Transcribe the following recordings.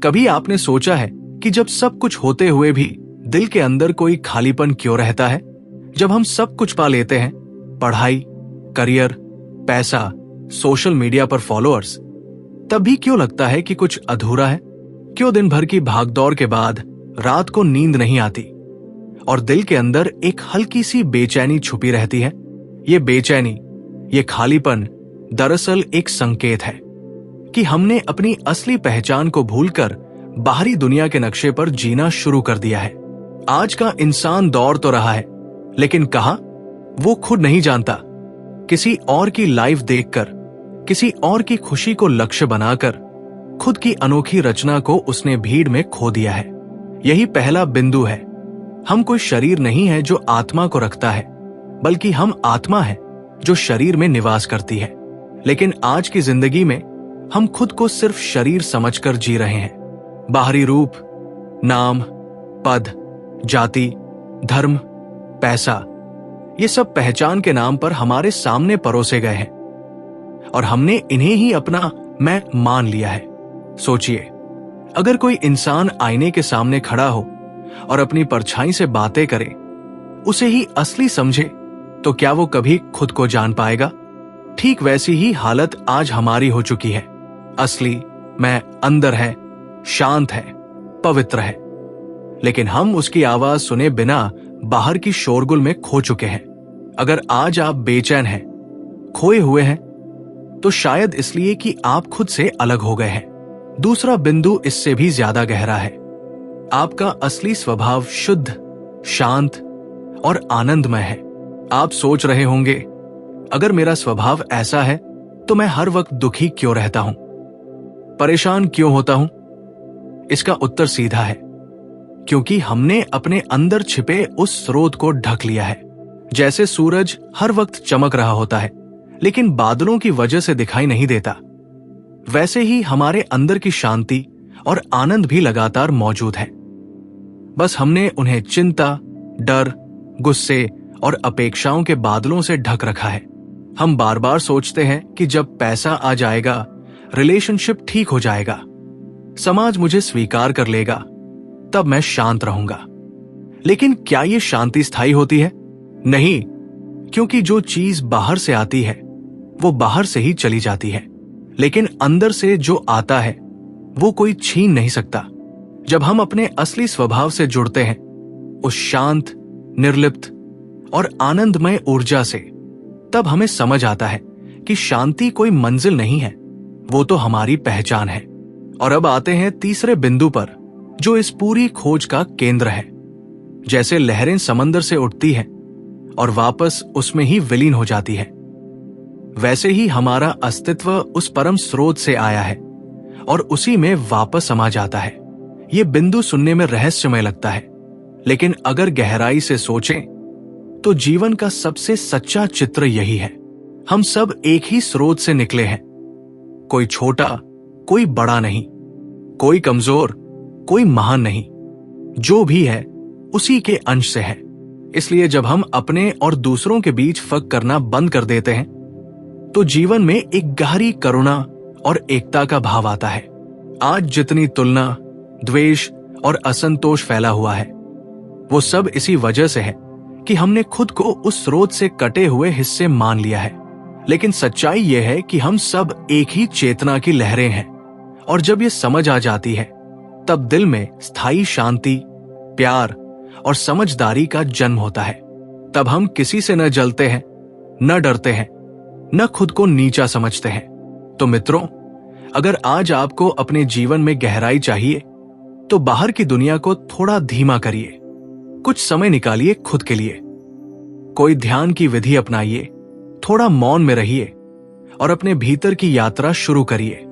कभी आपने सोचा है कि जब सब कुछ होते हुए भी दिल के अंदर कोई खालीपन क्यों रहता है? जब हम सब कुछ पा लेते हैं, पढ़ाई, करियर, पैसा, सोशल मीडिया पर फॉलोअर्स, तब भी क्यों लगता है कि कुछ अधूरा है? क्यों दिन भर की भागदौड़ के बाद रात को नींद नहीं आती और दिल के अंदर एक हल्की सी बेचैनी छुपी रहती है? ये बेचैनी, ये खालीपन दरअसल एक संकेत है कि हमने अपनी असली पहचान को भूलकर बाहरी दुनिया के नक्शे पर जीना शुरू कर दिया है। आज का इंसान दौड़ तो रहा है, लेकिन कहां, वो खुद नहीं जानता। किसी और की लाइफ देखकर, किसी और की खुशी को लक्ष्य बनाकर खुद की अनोखी रचना को उसने भीड़ में खो दिया है। यही पहला बिंदु है। हम कोई शरीर नहीं है जो आत्मा को रखता है, बल्कि हम आत्मा है जो शरीर में निवास करती है। लेकिन आज की जिंदगी में हम खुद को सिर्फ शरीर समझकर जी रहे हैं। बाहरी रूप, नाम, पद, जाति, धर्म, पैसा, ये सब पहचान के नाम पर हमारे सामने परोसे गए हैं और हमने इन्हें ही अपना मैं मान लिया है। सोचिए, अगर कोई इंसान आईने के सामने खड़ा हो और अपनी परछाई से बातें करे, उसे ही असली समझे, तो क्या वो कभी खुद को जान पाएगा? ठीक वैसी ही हालत आज हमारी हो चुकी है। असली मैं अंदर है, शांत है, पवित्र है, लेकिन हम उसकी आवाज सुने बिना बाहर की शोरगुल में खो चुके हैं। अगर आज आप बेचैन हैं, खोए हुए हैं, तो शायद इसलिए कि आप खुद से अलग हो गए हैं। दूसरा बिंदु इससे भी ज्यादा गहरा है। आपका असली स्वभाव शुद्ध, शांत और आनंदमय है। आप सोच रहे होंगे, अगर मेरा स्वभाव ऐसा है तो मैं हर वक्त दुखी क्यों रहता हूं, परेशान क्यों होता हूं? इसका उत्तर सीधा है, क्योंकि हमने अपने अंदर छिपे उस स्रोत को ढक लिया है। जैसे सूरज हर वक्त चमक रहा होता है, लेकिन बादलों की वजह से दिखाई नहीं देता, वैसे ही हमारे अंदर की शांति और आनंद भी लगातार मौजूद है। बस हमने उन्हें चिंता, डर, गुस्से और अपेक्षाओं के बादलों से ढक रखा है। हम बार बार सोचते हैं कि जब पैसा आ जाएगा, रिलेशनशिप ठीक हो जाएगा, समाज मुझे स्वीकार कर लेगा, तब मैं शांत रहूंगा। लेकिन क्या ये शांति स्थायी होती है? नहीं, क्योंकि जो चीज बाहर से आती है वो बाहर से ही चली जाती है, लेकिन अंदर से जो आता है वो कोई छीन नहीं सकता। जब हम अपने असली स्वभाव से जुड़ते हैं, उस शांत, निर्लिप्त और आनंदमय ऊर्जा से, तब हमें समझ आता है कि शांति कोई मंजिल नहीं है, वो तो हमारी पहचान है। और अब आते हैं तीसरे बिंदु पर, जो इस पूरी खोज का केंद्र है। जैसे लहरें समंदर से उठती हैं और वापस उसमें ही विलीन हो जाती है, वैसे ही हमारा अस्तित्व उस परम स्रोत से आया है और उसी में वापस समा जाता है। ये बिंदु सुनने में रहस्यमय लगता है, लेकिन अगर गहराई से सोचें तो जीवन का सबसे सच्चा चित्र यही है। हम सब एक ही स्रोत से निकले हैं। कोई छोटा, कोई बड़ा नहीं, कोई कमजोर, कोई महान नहीं, जो भी है उसी के अंश से है। इसलिए जब हम अपने और दूसरों के बीच फर्क करना बंद कर देते हैं, तो जीवन में एक गहरी करुणा और एकता का भाव आता है। आज जितनी तुलना, द्वेष और असंतोष फैला हुआ है, वो सब इसी वजह से है कि हमने खुद को उस स्रोत से कटे हुए हिस्से मान लिया है। लेकिन सच्चाई यह है कि हम सब एक ही चेतना की लहरें हैं, और जब ये समझ आ जाती है, तब दिल में स्थायी शांति, प्यार और समझदारी का जन्म होता है। तब हम किसी से न जलते हैं, न डरते हैं, न खुद को नीचा समझते हैं। तो मित्रों, अगर आज आपको अपने जीवन में गहराई चाहिए, तो बाहर की दुनिया को थोड़ा धीमा करिए, कुछ समय निकालिए खुद के लिए, कोई ध्यान की विधि अपनाइए, थोड़ा मौन में रहिए और अपने भीतर की यात्रा शुरू करिए।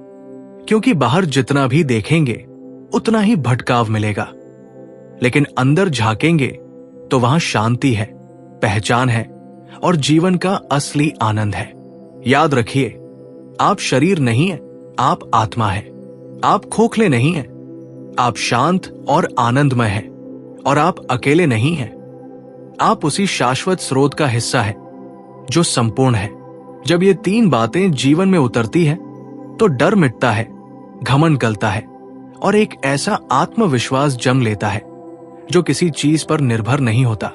क्योंकि बाहर जितना भी देखेंगे उतना ही भटकाव मिलेगा, लेकिन अंदर झांकेंगे तो वहां शांति है, पहचान है और जीवन का असली आनंद है। याद रखिए, आप शरीर नहीं है, आप आत्मा है। आप खोखले नहीं हैं, आप शांत और आनंदमय हैं, और आप अकेले नहीं हैं। आप उसी शाश्वत स्रोत का हिस्सा है जो संपूर्ण है। जब ये तीन बातें जीवन में उतरती हैं, तो डर मिटता है, घमंड गलता है और एक ऐसा आत्मविश्वास जन्म लेता है जो किसी चीज पर निर्भर नहीं होता।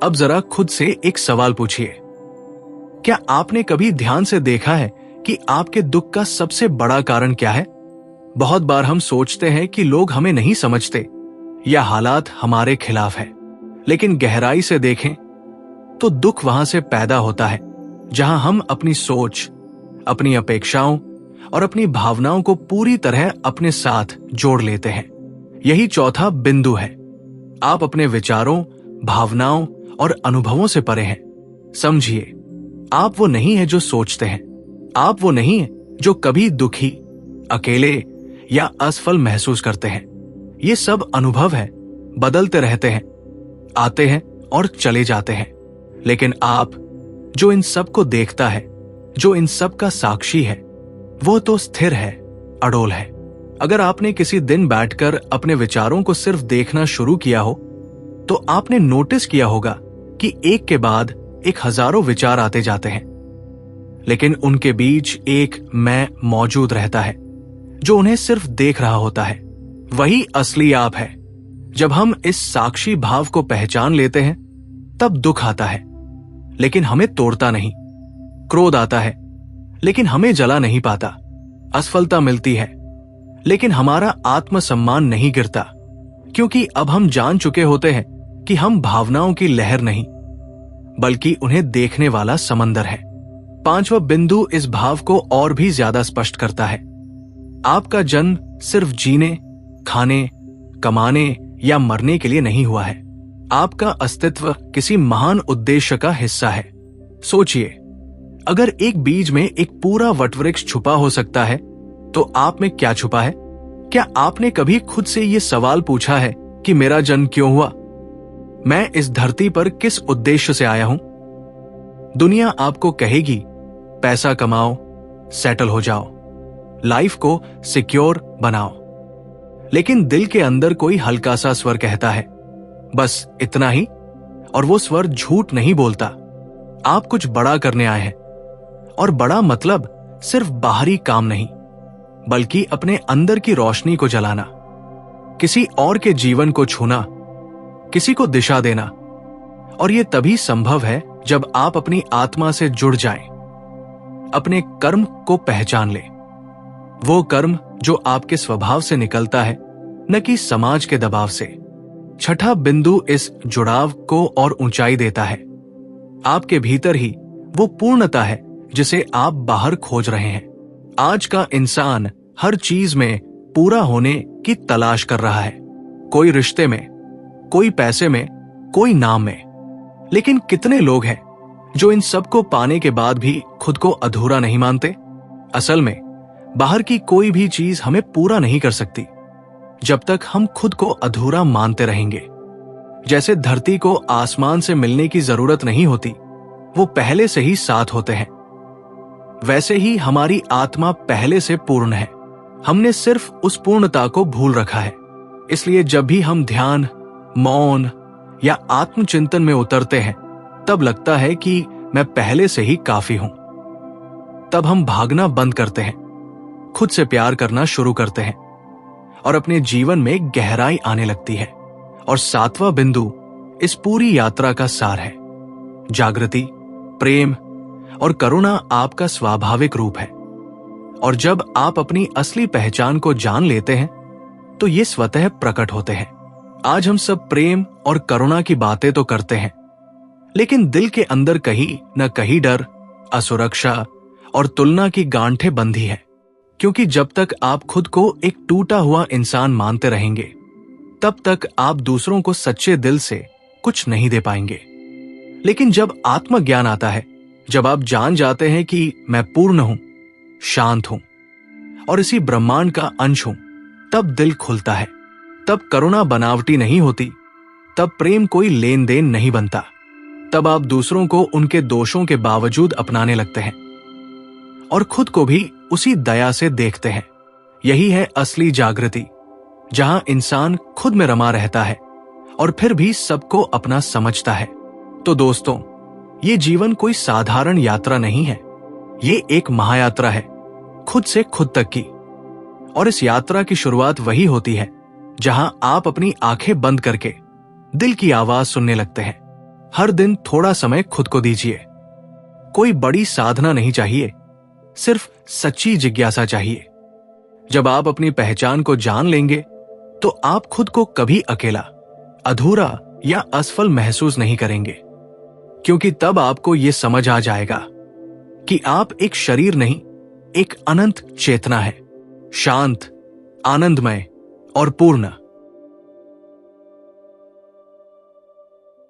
अब जरा खुद से एक सवाल पूछिए, क्या आपने कभी ध्यान से देखा है कि आपके दुख का सबसे बड़ा कारण क्या है? बहुत बार हम सोचते हैं कि लोग हमें नहीं समझते या हालात हमारे खिलाफ है, लेकिन गहराई से देखें तो दुख वहां से पैदा होता है जहां हम अपनी सोच, अपनी अपेक्षाओं और अपनी भावनाओं को पूरी तरह अपने साथ जोड़ लेते हैं। यही चौथा बिंदु है। आप अपने विचारों, भावनाओं और अनुभवों से परे हैं। समझिए, आप वो नहीं है जो सोचते हैं। आप वो नहीं है जो कभी दुखी, अकेले या असफल महसूस करते हैं। ये सब अनुभव है, बदलते रहते हैं, आते हैं और चले जाते हैं। लेकिन आप जो इन सब को देखता है, जो इन सब का साक्षी है, वो तो स्थिर है, अड़ोल है। अगर आपने किसी दिन बैठकर अपने विचारों को सिर्फ देखना शुरू किया हो, तो आपने नोटिस किया होगा कि एक के बाद एक हजारों विचार आते जाते हैं, लेकिन उनके बीच एक मैं मौजूद रहता है जो उन्हें सिर्फ देख रहा होता है। वही असली आप है। जब हम इस साक्षी भाव को पहचान लेते हैं, तब दुख आता है, लेकिन हमें तोड़ता नहीं। क्रोध आता है, लेकिन हमें जला नहीं पाता। असफलता मिलती है, लेकिन हमारा आत्मसम्मान नहीं गिरता, क्योंकि अब हम जान चुके होते हैं कि हम भावनाओं की लहर नहीं, बल्कि उन्हें देखने वाला समंदर है। पांचवा बिंदु इस भाव को और भी ज्यादा स्पष्ट करता है। आपका जन्म सिर्फ जीने, खाने, कमाने या मरने के लिए नहीं हुआ है। आपका अस्तित्व किसी महान उद्देश्य का हिस्सा है। सोचिए, अगर एक बीज में एक पूरा वटवृक्ष छुपा हो सकता है, तो आप में क्या छुपा है? क्या आपने कभी खुद से यह सवाल पूछा है कि मेरा जन्म क्यों हुआ? मैं इस धरती पर किस उद्देश्य से आया हूं? दुनिया आपको कहेगी, पैसा कमाओ, सेटल हो जाओ, लाइफ को सिक्योर बनाओ। लेकिन दिल के अंदर कोई हल्का सा स्वर कहता है, बस इतना ही। और वो स्वर झूठ नहीं बोलता। आप कुछ बड़ा करने आए हैं, और बड़ा मतलब सिर्फ बाहरी काम नहीं, बल्कि अपने अंदर की रोशनी को जलाना, किसी और के जीवन को छूना, किसी को दिशा देना। और यह तभी संभव है जब आप अपनी आत्मा से जुड़ जाएं, अपने कर्म को पहचान लें। वो कर्म जो आपके स्वभाव से निकलता है, न कि समाज के दबाव से। छठा बिंदु इस जुड़ाव को और ऊंचाई देता है। आपके भीतर ही वो पूर्णता है जिसे आप बाहर खोज रहे हैं। आज का इंसान हर चीज में पूरा होने की तलाश कर रहा है, कोई रिश्ते में, कोई पैसे में, कोई नाम में। लेकिन कितने लोग हैं जो इन सब को पाने के बाद भी खुद को अधूरा नहीं मानते? असल में बाहर की कोई भी चीज हमें पूरा नहीं कर सकती जब तक हम खुद को अधूरा मानते रहेंगे। जैसे धरती को आसमान से मिलने की जरूरत नहीं होती, वो पहले से ही साथ होते हैं, वैसे ही हमारी आत्मा पहले से पूर्ण है। हमने सिर्फ उस पूर्णता को भूल रखा है। इसलिए जब भी हम ध्यान, मौन या आत्मचिंतन में उतरते हैं, तब लगता है कि मैं पहले से ही काफी हूं। तब हम भागना बंद करते हैं, खुद से प्यार करना शुरू करते हैं, और अपने जीवन में गहराई आने लगती है। और सातवां बिंदु इस पूरी यात्रा का सार है। जागृति, प्रेम और करुणा आपका स्वाभाविक रूप है। और जब आप अपनी असली पहचान को जान लेते हैं, तो ये स्वतः प्रकट होते हैं। आज हम सब प्रेम और करुणा की बातें तो करते हैं, लेकिन दिल के अंदर कहीं न कहीं डर, असुरक्षा और तुलना की गांठें बंधी है। क्योंकि जब तक आप खुद को एक टूटा हुआ इंसान मानते रहेंगे, तब तक आप दूसरों को सच्चे दिल से कुछ नहीं दे पाएंगे। लेकिन जब आत्मज्ञान आता है, जब आप जान जाते हैं कि मैं पूर्ण हूं, शांत हूं और इसी ब्रह्मांड का अंश हूं, तब दिल खुलता है। तब करुणा बनावटी नहीं होती, तब प्रेम कोई लेन देन नहीं बनता। तब आप दूसरों को उनके दोषों के बावजूद अपनाने लगते हैं और खुद को भी उसी दया से देखते हैं। यही है असली जागृति, जहां इंसान खुद में रमा रहता है और फिर भी सबको अपना समझता है। तो दोस्तों, ये जीवन कोई साधारण यात्रा नहीं है, ये एक महायात्रा है, खुद से खुद तक की। और इस यात्रा की शुरुआत वही होती है जहां आप अपनी आंखें बंद करके दिल की आवाज सुनने लगते हैं। हर दिन थोड़ा समय खुद को दीजिए। कोई बड़ी साधना नहीं चाहिए, सिर्फ सच्ची जिज्ञासा चाहिए। जब आप अपनी पहचान को जान लेंगे तो आप खुद को कभी अकेला, अधूरा या असफल महसूस नहीं करेंगे, क्योंकि तब आपको यह समझ आ जाएगा कि आप एक शरीर नहीं, एक अनंत चेतना है, शांत, आनंदमय और पूर्ण।